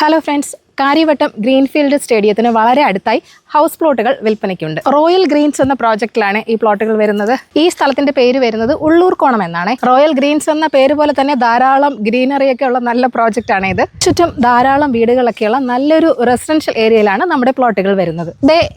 Hello friends, Karyavattom greenfield സ്റ്റേഡിയത്തിന് വളരെ അടുത്തായി house പ്ലോട്ടുകൾ വിൽപ്പനയ്ക്കുണ്ട്. റോയൽ ഗ്രീൻസ് എന്ന പ്രോജക്റ്റിലാണ് ഈ പ്ലോട്ടുകൾ വരുന്നത്. ഈ സ്ഥലത്തിന്റെ പേര് വരുന്നത് ഉള്ളൂർക്കോണം എന്നാണ്. റോയൽ ഗ്രീൻസ് എന്ന പേര് പോലെ തന്നെ ധാരാളം ഗ്രീനറി ഒക്കെ ഉള്ള നല്ല പ്രോജക്റ്റ് ആണ് ഇത്. ചുറ്റും ധാരാളം വീടുകളൊക്കെയുള്ള നല്ലൊരു റെസിഡൻഷ്യൽ ഏരിയയിലാണ് നമ്മുടെ പ്ലോട്ടുകൾ വരുന്നത്.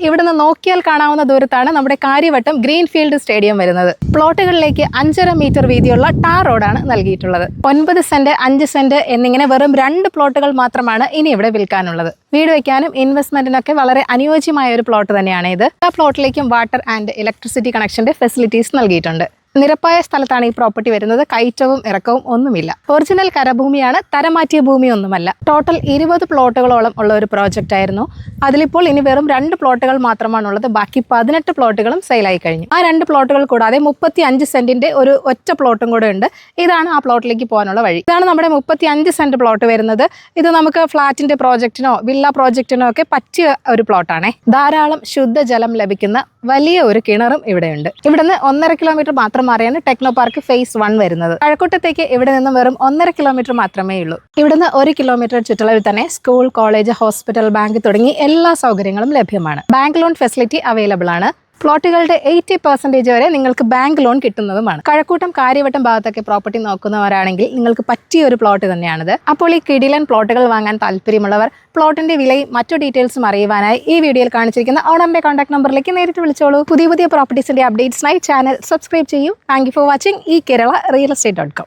ഇവിടുന്ന് നോക്കിയാൽ കാണാവുന്ന ദൂരത്താണ് നമ്മുടെ കാര്യവട്ടം ഗ്രീൻഫീൽഡ് സ്റ്റേഡിയം വരുന്നത്. പ്ലോട്ടുകളിലേക്ക് 5.5 മീറ്റർ വീതിയുള്ള ടാർ റോഡാണ് നൽകിയിട്ടുള്ളത്. 9 സെന്റ് 5 സെന്റ് എന്നിങ്ങനെ വെറും 2 പ്ലോട്ടുകൾ മാത്രമാണ് ഇനി ഇവിടെ വിൽക്കാനുള്ളത്. വീട് വയ്ക്കാനും ഇൻവെസ്റ്റ്മെന്റിനൊക്കെ വളരെ അനുയോജ്യമായ ഒരു പ്ലോട്ട് തന്നെയാണ് ഇത്. ആ പ്ലോട്ടിലേക്കും വാട്ടർ ആൻഡ് ഇലക്ട്രിസിറ്റി കണക്ഷന്റെ ഫെസിലിറ്റീസ് നൽകിയിട്ടുണ്ട്. നിരപ്പായ സ്ഥലത്താണ് ഈ പ്രോപ്പർട്ടി വരുന്നത്. കയറ്റവും ഇറക്കവും ഒന്നുമില്ല. ഒറിജിനൽ കരഭൂമിയാണ്, തരമാറ്റിയ ഭൂമിയൊന്നുമല്ല. ടോട്ടൽ 20 പ്ലോട്ടുകളോളം ഉള്ള ഒരു പ്രോജക്റ്റ് ആയിരുന്നു. അതിലിപ്പോൾ ഇനി വെറും 2 പ്ലോട്ടുകൾ മാത്രമാണുള്ളത്. ബാക്കി 18 പ്ലോട്ടുകളും സെയിലായി കഴിഞ്ഞു. ആ 2 പ്ലോട്ടുകൾ കൂടാതെ 35 സെന്റിന്റെ ഒരു ഒറ്റ പ്ലോട്ടും കൂടെ ഉണ്ട്. ഇതാണ് ആ പ്ലോട്ടിലേക്ക് പോകാനുള്ള വഴി. ഇതാണ് നമ്മുടെ 35 സെന്റ് പ്ലോട്ട് വരുന്നത്. ഇത് നമുക്ക് ഫ്ളാറ്റിന്റെ പ്രോജക്റ്റിനോ വില്ല പ്രോജക്റ്റിനോ ഒക്കെ പറ്റിയ ഒരു പ്ലോട്ടാണ്. ധാരാളം ശുദ്ധജലം ലഭിക്കുന്ന വലിയ ഒരു കിണറും ഇവിടെയുണ്ട്. ഇവിടുന്ന് 1.5 കിലോമീറ്റർ മാത്രം മാറിയാണ് ടെക്നോ പാർക്ക് ഫേസ് 1 വരുന്നത്. കഴക്കൂട്ടത്തേക്ക് ഇവിടെ നിന്ന് വെറും 1.5 കിലോമീറ്റർ മാത്രമേ ഉള്ളൂ. ഇവിടുന്ന് 1 കിലോമീറ്റർ ചുറ്റളവിൽ തന്നെ സ്കൂൾ, കോളേജ്, ഹോസ്പിറ്റൽ, ബാങ്ക് തുടങ്ങി എല്ലാ സൗകര്യങ്ങളും ലഭ്യമാണ്. ബാങ്ക് ലോൺ ഫെസിലിറ്റി അവൈലബിൾ ആണ്. പ്ലോട്ടുകളുടെ 80% വരെ നിങ്ങൾക്ക് ബാങ്ക് ലോൺ കിട്ടുന്നതുമാണ്. കഴക്കൂട്ടം കാര്യവട്ടം ഭാഗത്തൊക്കെ പ്രോപ്പർട്ടി നോക്കുന്നവരാണെങ്കിൽ നിങ്ങൾക്ക് പറ്റിയ ഒരു പ്ലോട്ട് തന്നെയാണിത്. അപ്പോൾ ഈ കിടിലൻ പ്ലോട്ടുകൾ വാങ്ങാൻ താല്പര്യമുള്ളവർ പ്ലോട്ടിന്റെ വിലയും മറ്റു ഡീറ്റെയിൽസും അറിയുവാനായി ഈ വീഡിയോയിൽ കാണിച്ചിരിക്കുന്ന ഓണറിന്റെ കോൺടാക്ട് നമ്പറിലേക്ക് നേരിട്ട് വിളിച്ചോളൂ. പുതിയ പ്രോപ്പർട്ടീസിന്റെ അപ്ഡേറ്റ്സിനായി ചാനൽ സബ്സ്ക്രൈബ് ചെയ്യൂ. താങ്ക് യു ഫോർ വാച്ചിങ് ഈ കേരള റിയൽ എസ്റ്റേറ്റ്.com.